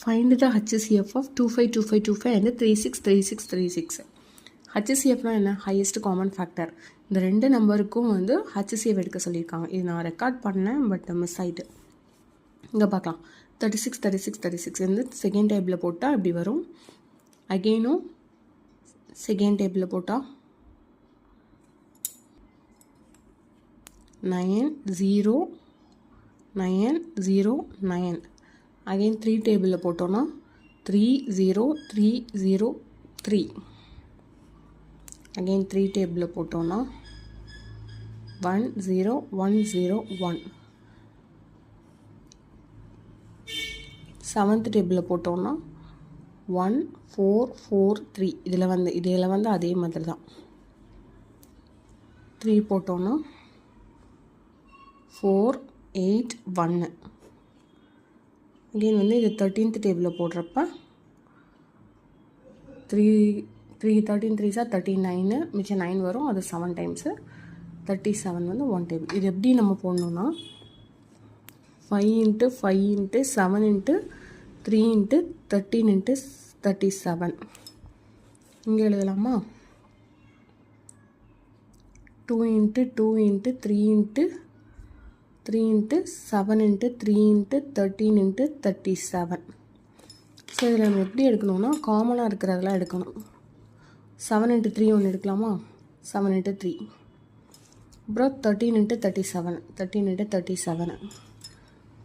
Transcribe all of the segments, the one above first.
Find the HCF of 252525 and 363636. HCFனா என்ன? Highest common factor. இந்த ரெண்டு நம்பருக்கும் வந்து HCF எடுக்க சொல்லியிருக்காங்க. இது நான் ரெக்கார்ட் பண்ணேன், பட் மிஸ் ஆகிட்டு. இங்கே பார்க்கலாம். 36 36 36 வந்து செகண்ட் டேபிளில் போட்டால் இப்படி வரும். அகெயினும் செகண்ட் டேபிளில் போட்டால் 9 0 9 0 9. அகெயின் 3 டேபிளில் போட்டோன்னா 3 0 3 0 3. அகெயின் 3 டேபிளில் போட்டோன்னா 1 0 1 0 1. 7th டேபிளில் போட்டோன்னா 1 4 4 3. இதில் வந்து அதே மாதிரி தான். 3 போட்டோன்னா 4 8 1. அகெயின் வந்து இது 13th டேபிளில் போடுறப்ப 3 13 3 சார் 39, மிச்சம் 9 வரும். அது 7 டைம்ஸு 37 வந்து 1 டேபிள். இது எப்படி நம்ம போடணுன்னா 5 × 5 × 7 × 3 × 13 × 37. இங்கே எழுதலாமா? 2 × 2 × 3 × 3 × 7 × 3 × 13 × 37. ஸோ இதில் நம்ம எப்படி எடுக்கணும்னா காமனாக இருக்கிறதெல்லாம் எடுக்கணும். 7 × 3 ஒன்று எடுக்கலாமா? 7 × 3. அப்புறம் 13 × 37 13 × 37.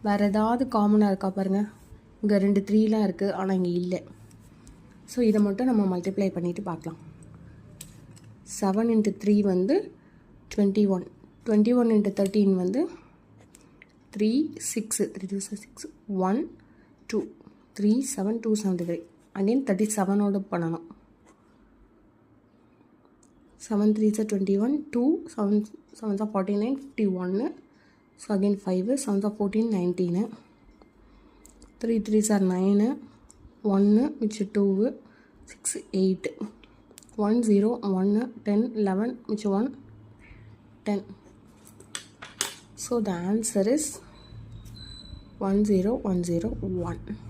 வேறு ஏதாவது காமனாக இருக்கா பாருங்கள். இங்கே 2 3லாம் இருக்குது, ஆனால் இங்கே இல்லை. ஸோ இதை மட்டும் நம்ம மல்டிப்ளை பண்ணிவிட்டு பார்க்கலாம். 7 × 3 வந்து 21. 21 × 13 வந்து 3 6 3 2 6 1 2 3 7 2 73. அகெயின் 37ஓடு பண்ணணும். 7 3 21 2 7 7 49 51. So again 5 7 14 19. 3 3 9 1 மிச்சம் 2 6 8 1 0 1 10 11 மிச்சம் 1 10. So the answer is 10101.